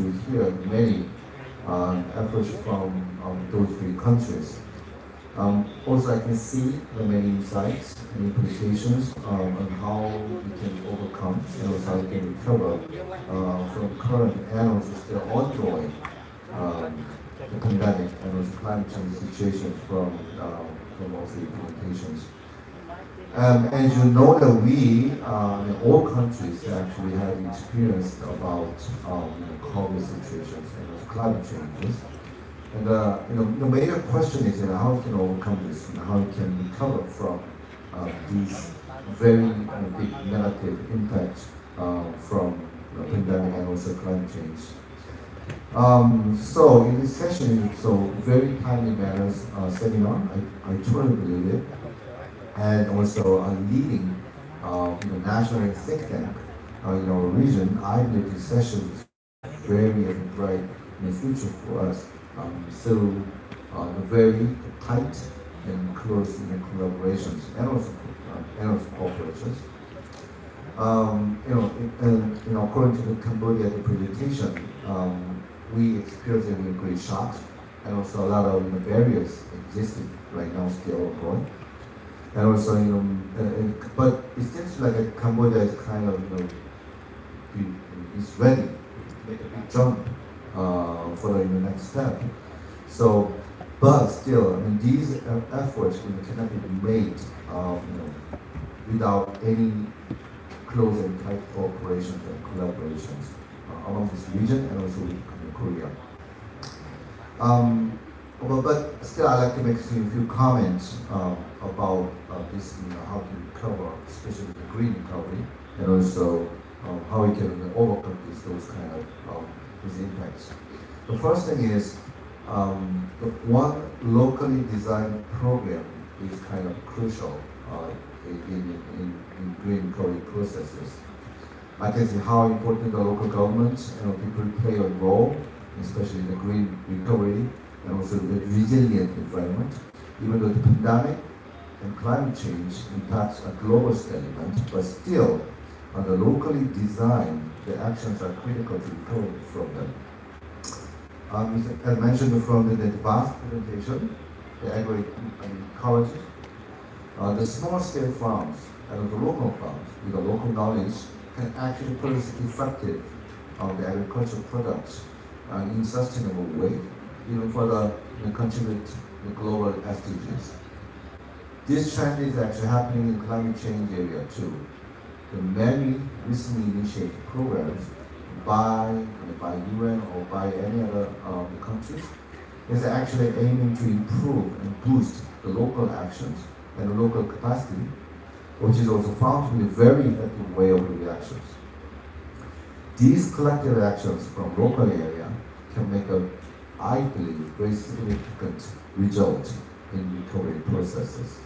to hear many efforts from those three countries. Also, I can see the many insights and implications on how we can overcome and also how we can recover from current and also still ongoing the pandemic and also climate change situations from all the implementations. As you know that we, in all countries, actually have experienced about COVID situations and climate changes. And the major question is how we can overcome this and how we can recover from these very big negative impacts from the pandemic and also climate change. So in this session, so very timely matters seminar, I truly believe it, and also leading national think tank in our region. I believe this session is very bright in the future for us. So very tight and close collaborations and also cooperations. According to the Cambodia presentation, we experienced a really great shock, and also a lot of barriers existing right now still ongoing. And also, but it seems like Cambodia is kind of, is ready to make a big jump for the next step. So, but still, these efforts cannot be made, without any close and tight cooperation and collaborations among this region and also with Korea. But still, I'd like to make a few comments about this, how to recover, especially the green recovery, and also how we can overcome those kind of these impacts. The first thing is the one locally designed program is kind of crucial in green recovery processes. I can see how important the local governments and people play a role, especially in the green recovery and also the resilient environment. Even though the pandemic and climate change impacts a global scale event, but still, on the locally designed, the actions are critical to recover from them. As mentioned from the advanced presentation, the agro-ecology, the small-scale farms and the local farms with the local knowledge can actually produce effective the agricultural products in sustainable way, even for the contribute the global SDGs. This trend is actually happening in climate change area too. The many recently initiated programs by UN or by any other countries is actually aiming to improve and boost the local actions and the local capacity, which is also found to be a very effective way of reactions. These collective actions from local area can make a, I believe, very significant result in recovery processes.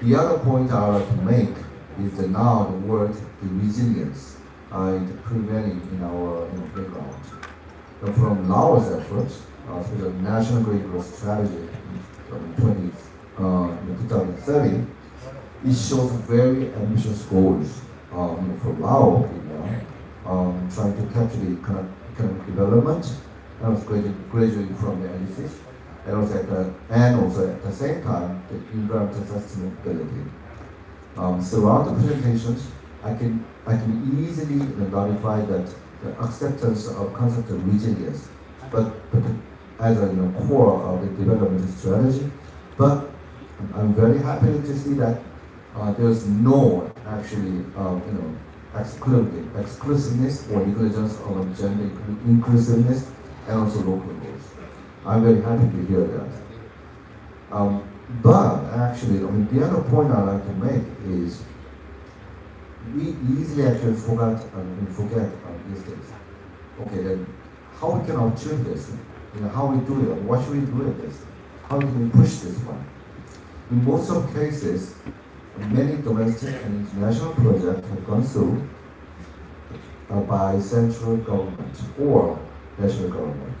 The other point I would like to make is that now the word the resilience is prevailing in our background. From Laos' efforts, through the National Green Growth Strategy in 2030, it shows very ambitious goals for Laos, trying to capture the economic development and also graduating from the LDCs, and also at the same time the environmental sustainability. Throughout the presentations, I can easily notify that the acceptance of concept of resilience, but as a core of the development strategy. But I'm very happy to see that there's no actually exclusiveness or negligence of gender inclusiveness and also local goals. I'm very happy to hear that. But actually, the other point I'd like to make is we easily actually forget these things. Okay, then how we can achieve this? How we do it? What should we do with this? How can we push this one? In most of cases, many domestic and international projects have gone through by central government or national government.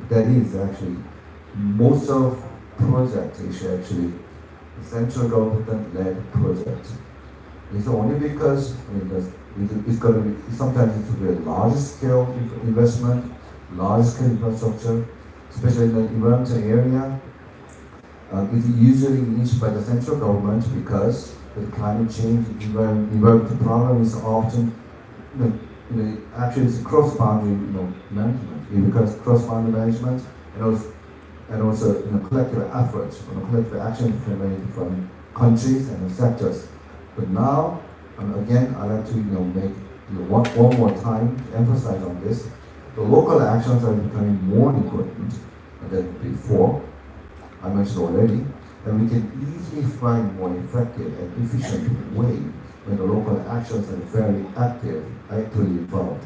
That is actually most of projects is actually central government-led project. It's only because It's going to be, sometimes it will be a large scale investment, large scale infrastructure, especially in the environmental area. It's usually initiated by the central government because the climate change, environmental problem is often, actually it's cross-boundary, management. Because cross-boundary management and also collective efforts, collective action can be made from countries and sectors. But now, again, I'd like to make one more time to emphasize on this. The local actions are becoming more important than before. I mentioned already, and we can easily find more effective and efficient way when the local actions are very actively involved.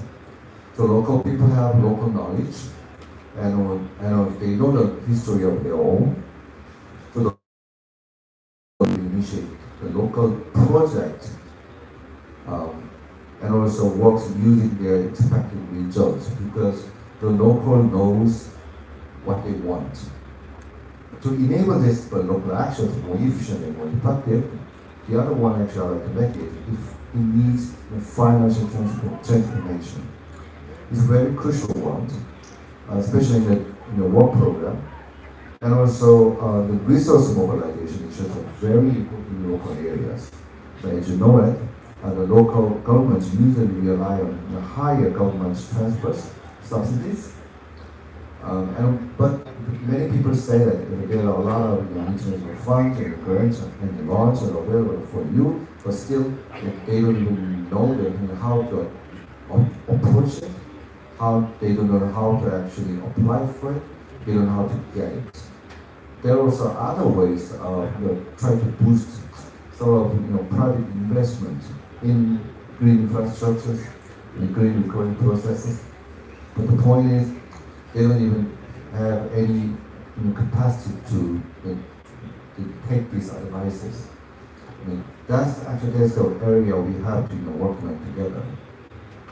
So local people have local knowledge, and they know the history of their own. So they initiate the local project, and also works using their expected results because the local knows what they want. To enable this local actions more efficient and more effective, the other one actually I like to make it needs a financial transformation. It's a very crucial one, especially in the work program. And also the resource mobilization issues are very important in local areas. But as you know it, the local governments usually rely on the higher government transfers, subsidies. But many people say that there are a lot of international funds and grants and loans are available for you, but still they don't even know how to approach it, how they don't know how to actually apply for it, they don't know how to get it. There are also other ways of trying to boost some of private investment in green infrastructures, in green recovery processes. But the point is, they don't even have any capacity to take these advices. That's the area we have to work on together.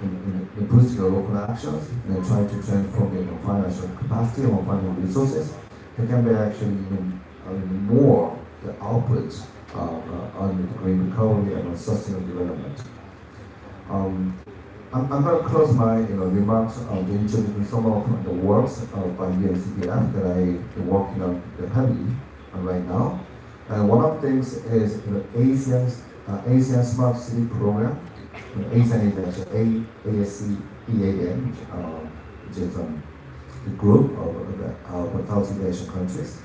In boosting the local actions and trying to transform the financial capacity or financial resources, there can be actually even more the outputs on the green recovery and sustainable development. I'm going to close my remarks on the introducing some of the works by UNCDF that I'm working on heavily right now. And one of the things is the ASEAN Smart City Program. ASEAN is actually ASEAN, which is a group of 1,000 Asian countries.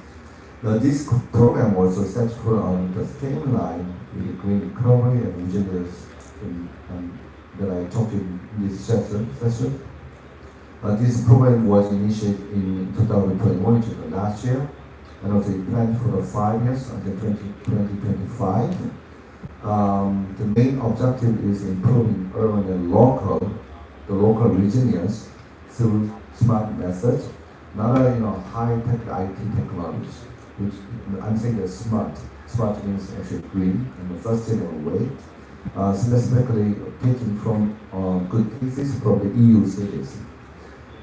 Now, this program also sets foot on the same line with the green recovery and resilience that I talked in this session. This program was initiated in 2021, which is last year, and also planned for the 5 years until 2025. The main objective is improving urban and the local resilience through smart methods, not high-tech IT technologies, which I'm saying that smart. Smart means actually green in a sustainable way. Specifically taken from good cases from the EU cities.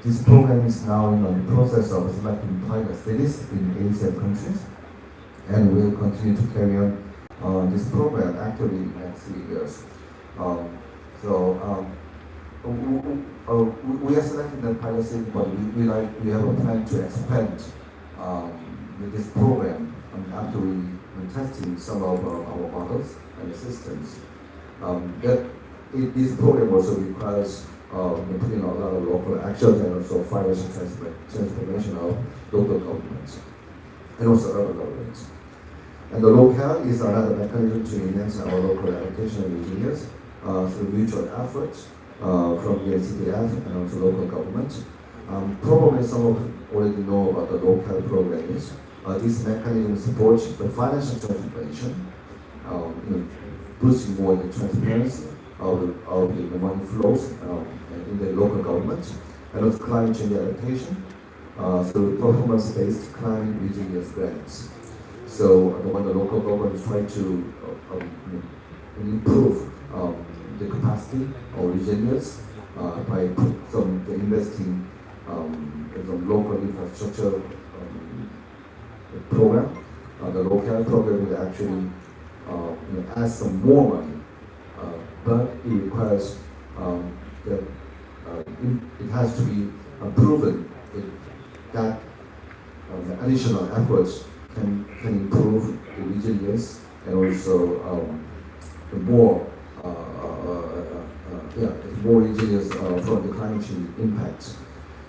This program is now in the process of selecting pilot cities in Asian countries, and will continue to carry on this program actively in the next 3 years. We are selecting the pilot city, but we have a plan to expand this program after we testing some of our models and systems. This program also requires putting a lot of local actions and also financial transformation of local governments and also urban governments. And the locale is another mechanism to enhance our local adaptation and resilience through mutual efforts from the CDF and also local government. Probably some of you already know about the locale programs. This mechanism supports the financial transformation, boosting more the transparency of the money flows in the local government, and also climate change adaptation through performance-based climate resilience grants. So when the local government is trying to improve the capacity or resilience by investing in some local infrastructure program, the local program will actually add some more money but it requires that it has to be proven that the additional efforts can improve the resilience and also the more more resilience from the climate change impact.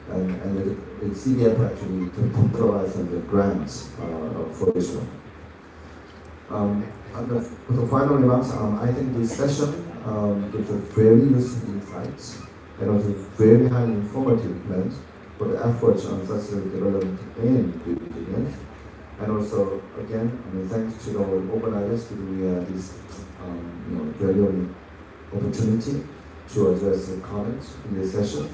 And the CDF actually can provide some grants for this one. For the final remarks, I think this session gives a very useful insights and also very highly informative plans for the efforts on sustainable development and resilience. And also, again, thanks to the organizers to this valuable opportunity to address the comments in this session.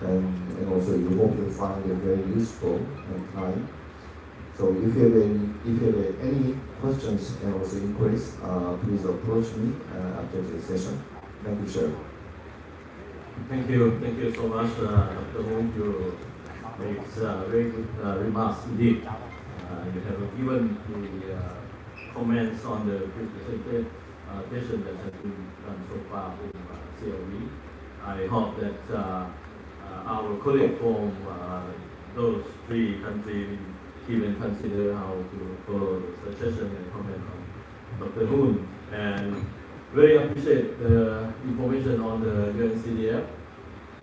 And also, you hope you find it very useful and kind. So if you have any questions and also inquiries, please approach me after the session. Thank you, Chair. Thank you so much, Dr. Moon. You make very good remarks indeed. You have given the comments on the presentation that has been done so far in CLV. I hope that our colleagues from those three countries even consider how to follow the suggestion and comment on Dr. Moon. And very appreciate the information on the UNCDF.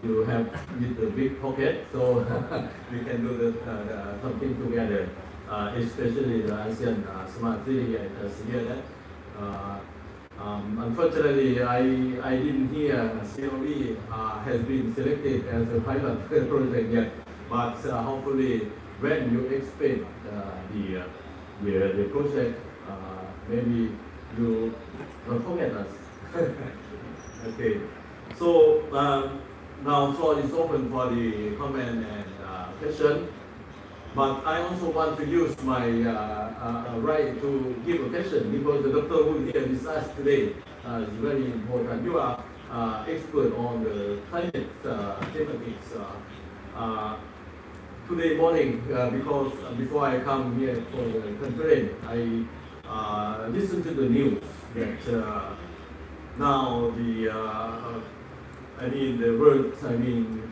You have with the big pocket, so we can do something together, especially the ASEAN Smart City. I hear that. Unfortunately, I didn't hear COE has been selected as a pilot project yet, but hopefully when you explain the project, maybe you don't forget us. Okay, so now floor is open for the comment and question. But I also want to use my right to give a question because the doctor who here with us today is very important. You are expert on the climate tematics. Today morning, because before I come here for the conference, I listened to the news that now the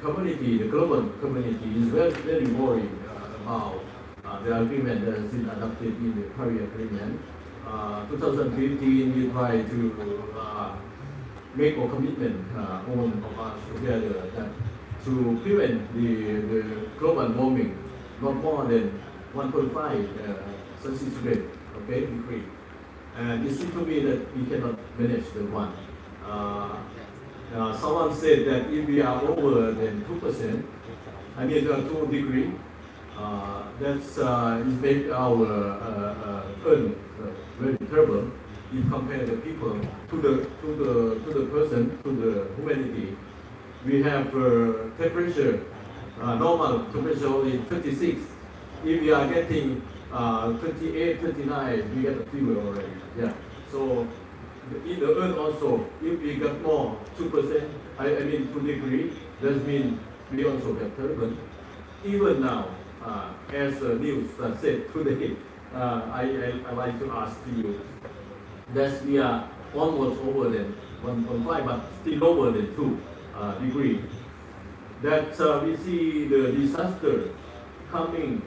community, the global community is very worried about the agreement that has been adopted in the Paris Agreement. 2015, we tried to make a commitment, all of us together, that to prevent the global warming not more than 1.5 Celsius rate, okay, degree. And it seems to me that we cannot manage the one. Someone said that if we are over than 2%, 2 degrees, that's is make our earth very terrible. If compare the people to the person, to the humanity. We have temperature, normal temperature only 26. If we are getting 28, 29, we get a fever already. Yeah. So in the earth also, if we get more 2%, 2 degrees, that means we also get terrible. Even now, as the news said today, I like to ask you that we are almost over than 1.5, but still lower than 2 degrees. That we see the disaster coming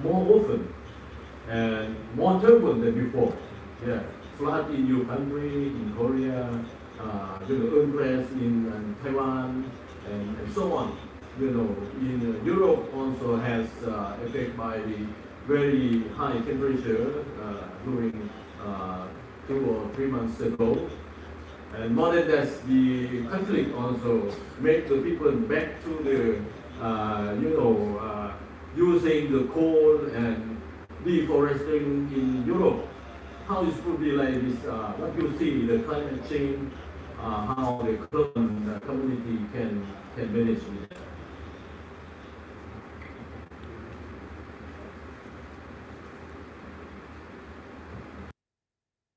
more often and more terrible than before. Yeah, flood in your country, in Korea, earthquakes in Taiwan, and so on. In Europe also has affected by the very high temperature during 2 or 3 months ago. And more than that, the conflict also make the people back to the, using the coal and deforesting in Europe. How it could be like this? What you see, the climate change, how the global community can manage with that?